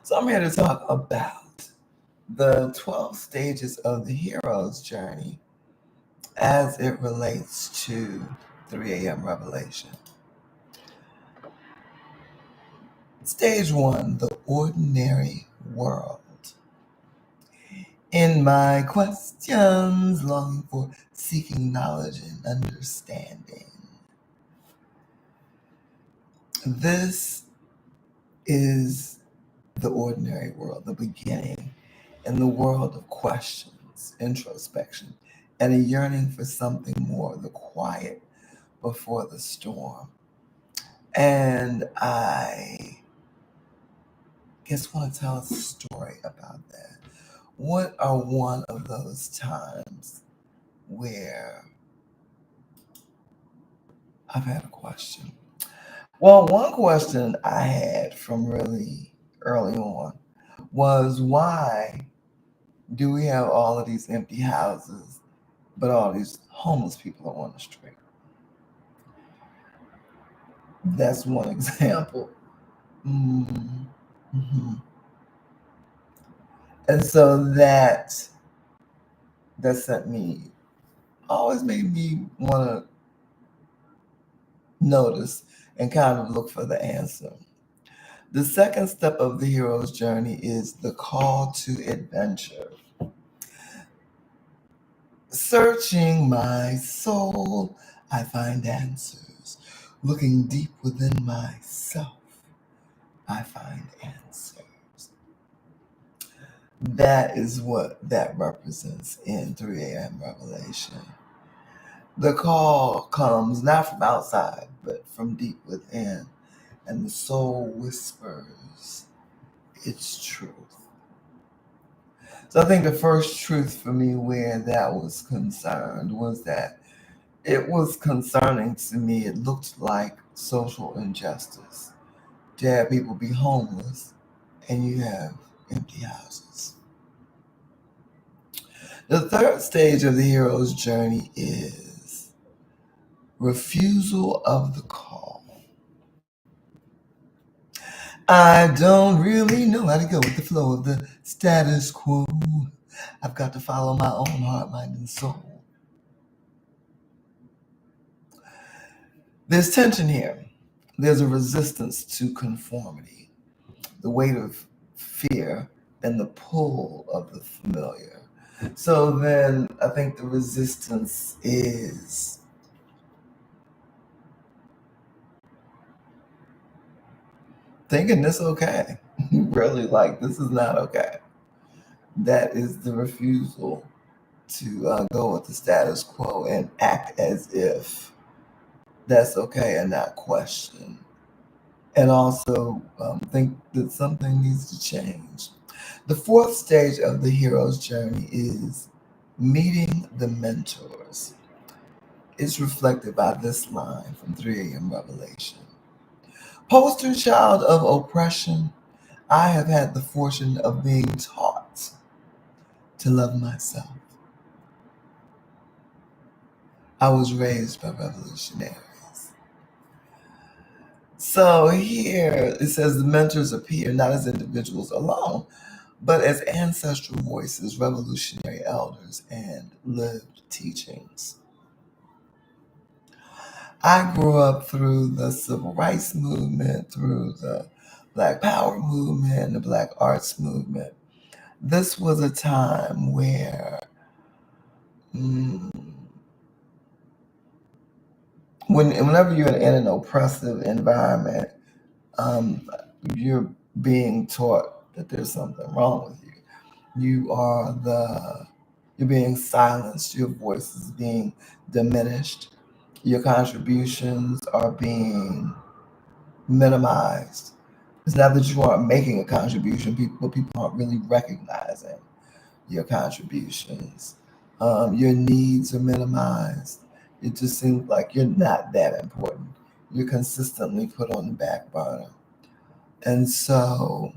So I'm here to talk about the 12 stages of the hero's journey as it relates to 3 a.m. revelation. Stage one, the ordinary world. In my questions, longing for seeking knowledge and understanding. This is the ordinary world, the beginning, in the world of questions, introspection, and a yearning for something more, the quiet before the storm. And I just want to tell a story about that. What are one of those times where I've had a question? Well, one question I had from really early on was why do we have all of these empty houses, but all these homeless people are on the street? That's one example. Mm-hmm. And so that sent me always made me want to notice and kind of look for the answer. The second step of the hero's journey is the call to adventure. Searching my soul, I find answers. Looking deep within myself, I find answers. That is what that represents in 3 a.m. Revelation. The call comes not from outside, but from deep within, and the soul whispers its truth. So I think the first truth for me where that was concerned was that it was concerning to me. It looked like social injustice to have people be homeless and you have empty houses. The third stage of the hero's journey is refusal of the call. I don't really know how to go with the flow of the status quo. I've got to follow my own heart, mind, and soul. There's tension here. There's a resistance to conformity, the weight of fear, and the pull of the familiar. So then I think the resistance is thinking this okay. Really, like, this is not okay. That is the refusal to go with the status quo and act as if that's okay and not question. And also think that something needs to change. The fourth stage of the hero's journey is meeting the mentors. It's reflected by this line from 3 a.m. Revelation. Poster child of oppression, I have had the fortune of being taught to love myself. I was raised by revolutionaries. So here it says the mentors appear not as individuals alone, but as ancestral voices, revolutionary elders, and lived teachings. I grew up through the civil rights movement, through the Black Power movement, the Black Arts movement. This was a time where mm, whenever you're in an oppressive environment, um, you're being taught that there's something wrong with you. You're being silenced, your voice is being diminished, your contributions are being minimized. It's not that you aren't making a contribution, but people aren't really recognizing your contributions. Your needs are minimized. It just seems like you're not that important. You're consistently put on the back burner. And so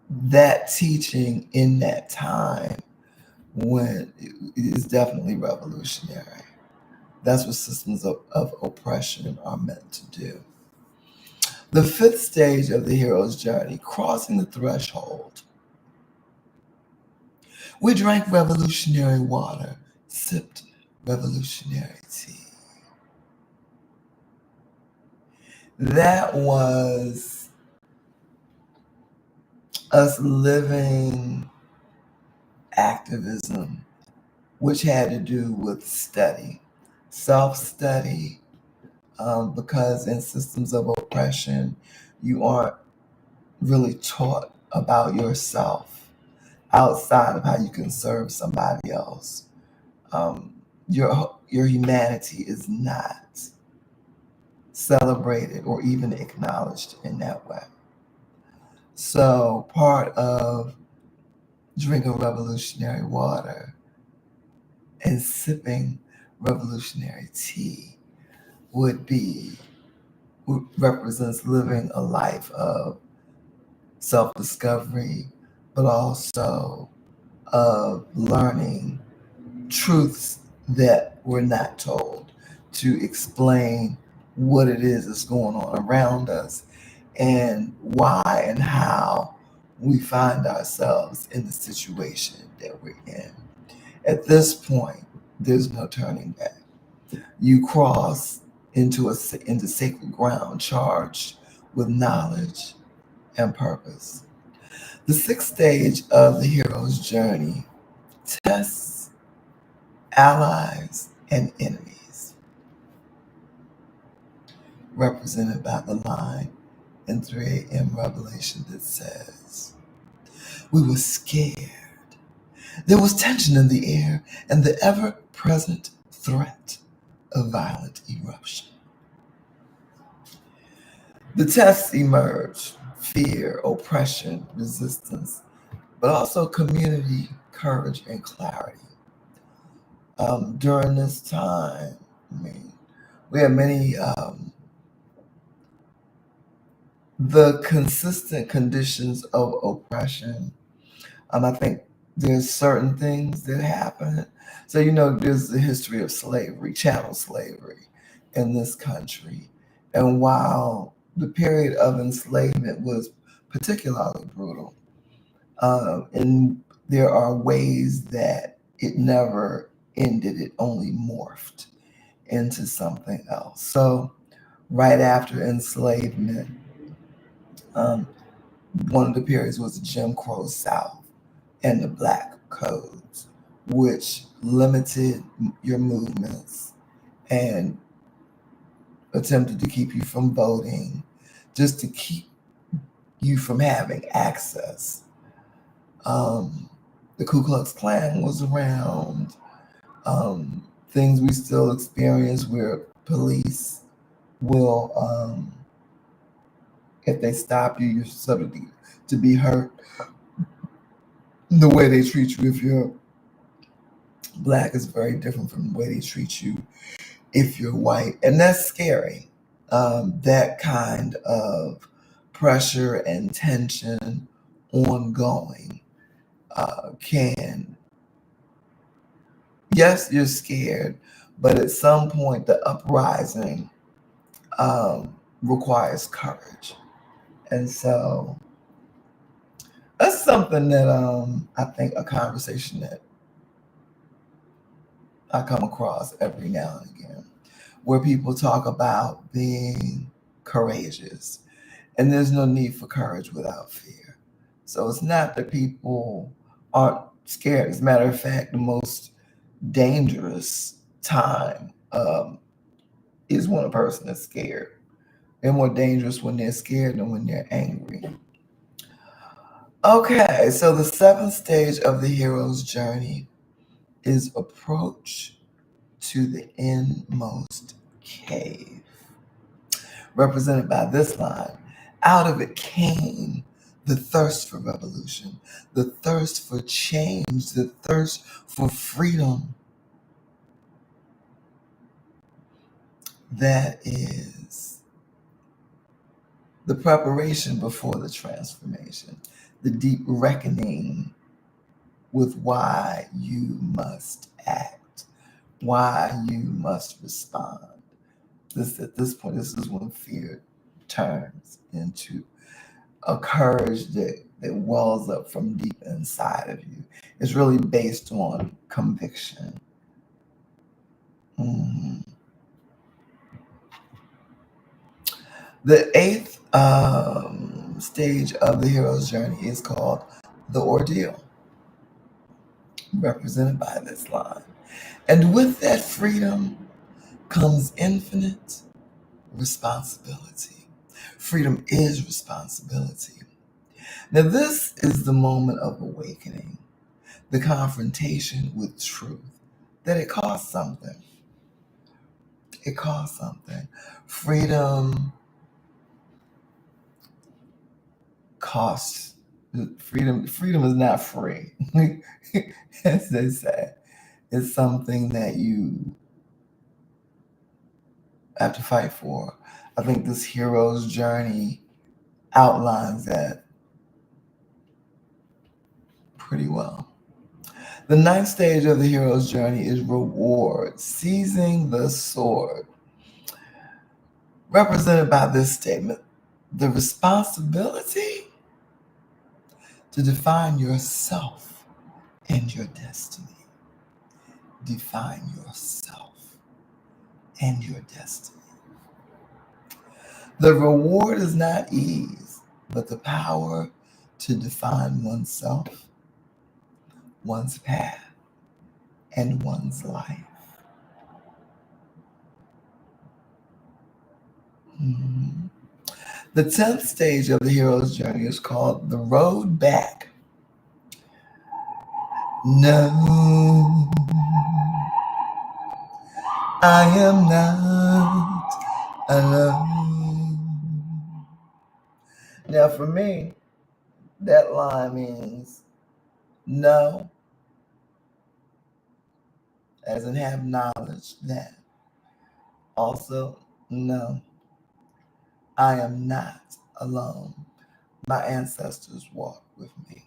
that teaching in that time when is definitely revolutionary. That's what systems of oppression are meant to do. The fifth stage of the hero's journey, crossing the threshold. We drank revolutionary water, sipped revolutionary tea. That was us living activism, which had to do with study, self-study, because in systems of oppression, you aren't really taught about yourself outside of how you can serve somebody else. Your humanity is not celebrated or even acknowledged in that way. So part of drinking revolutionary water and sipping revolutionary tea would represents living a life of self-discovery, but also of learning truths that we're not told, to explain what it is that's going on around us and why and how we find ourselves in the situation that we're in. At this point, there's no turning back. You cross into sacred ground charged with knowledge and purpose. The sixth stage of the hero's journey tests allies and enemies, represented by the line in 3 a.m. Revelation that says, "We were scared. There was tension in the air and the ever present threat of violent eruption." The tests emerge: fear, oppression, resistance, but also community, courage, and clarity. During this time, we have many, the consistent conditions of oppression. I think there's certain things that happen. So, there's the history of slavery, chattel slavery in this country. And while the period of enslavement was particularly brutal, and there are ways that it never ended, it only morphed into something else. So, right after enslavement, one of the periods was the Jim Crow South and the Black Codes, which limited your movements and attempted to keep you from voting, just to keep you from having access. The Ku Klux Klan was around. Things we still experience where police will, if they stop you, you're subject to be hurt. The way they treat you if you're Black is very different from the way they treat you if you're white. And that's scary. That kind of pressure and tension ongoing can, yes, you're scared, but at some point the uprising requires courage. And so that's something that I think a conversation that I come across every now and again, where people talk about being courageous. And there's no need for courage without fear. So it's not that people aren't scared. As a matter of fact, the most dangerous time is when a person is scared. They're more dangerous when they're scared than when they're angry. Okay, so the seventh stage of the hero's journey is approach to the inmost cave, represented by this line: "Out of it came the thirst for revolution, the thirst for change, the thirst for freedom." That is the preparation before the transformation, the deep reckoning with why you must act, why you must respond. At this point, this is when fear turns into a courage that wells up from deep inside of you. It's really based on conviction. Mhm. The eighth stage of the hero's journey is called the ordeal, represented by this line. And with that freedom comes infinite responsibility. Freedom is responsibility. Now, this is the moment of awakening, the confrontation with truth, that it costs something. It costs something. Freedom costs. Freedom is not free, as they say. It's something that you have to fight for. I think this hero's journey outlines that pretty well. The ninth stage of the hero's journey is reward, seizing the sword, represented by this statement: the responsibility to define yourself and your destiny. Define yourself and your destiny. The reward is not ease, but the power to define oneself, one's path, and one's life. Mhm. The 10th stage of the hero's journey is called the road back. No, I am not alone. Now, for me, that line means no, as in have knowledge that. Also, no, I am not alone. My ancestors walked with me.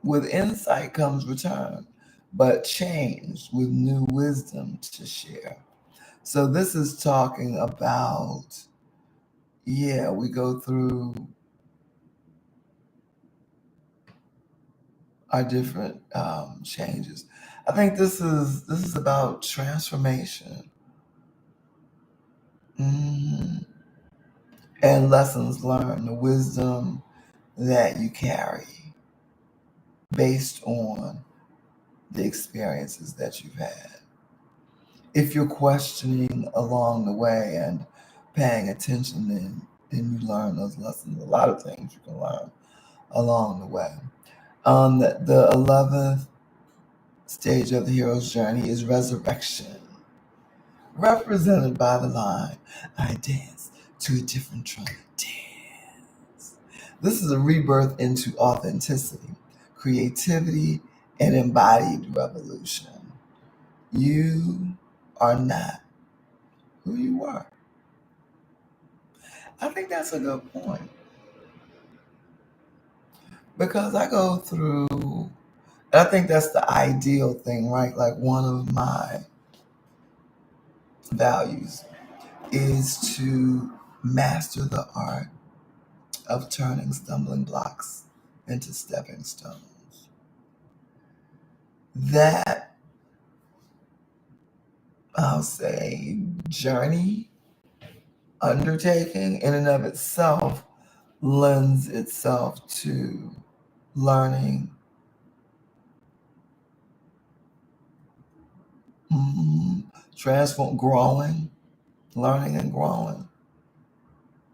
With insight comes return, but change with new wisdom to share. So this is talking about, yeah, we go through our different changes. I think this is about transformation, mhm, and lessons learned, the wisdom that you carry based on the experiences that you've had. If you're questioning along the way and paying attention, then you learn those lessons. A lot of things you can learn along the way. The 11th stage of the hero's journey is resurrection, represented by the line, I dance to a different drum. Dance. This is a rebirth into authenticity, creativity, and embodied revolution. You are not who you were. I think that's a good point because I go through, I think that's the ideal thing, right? Like one of my values is to master the art of turning stumbling blocks into stepping stones. That, I'll say, journey, undertaking in and of itself lends itself to learning, mhm, transform, growing, learning and growing.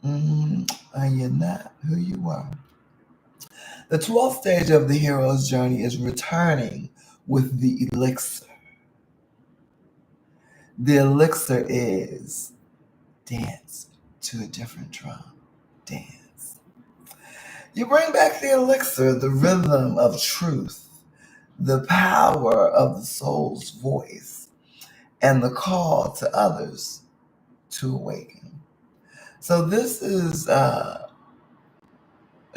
And you're not who you were. The 12th stage of the hero's journey is returning with the elixir. The elixir is dance to a different drum. Dance. You bring back the elixir, the rhythm of truth, the power of the soul's voice, and the call to others to awaken. So this is a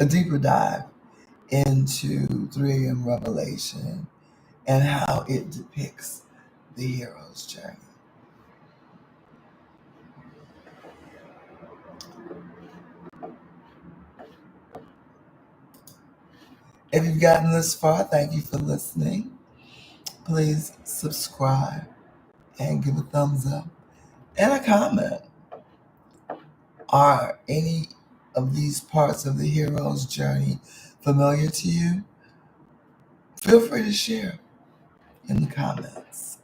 deeper dive into 3 a.m. Revelation and how it depicts the hero's journey. If you've gotten this far, thank you for listening. Please subscribe and give a thumbs up and a comment. Are any of these parts of the hero's journey familiar to you? Feel free to share in the comments.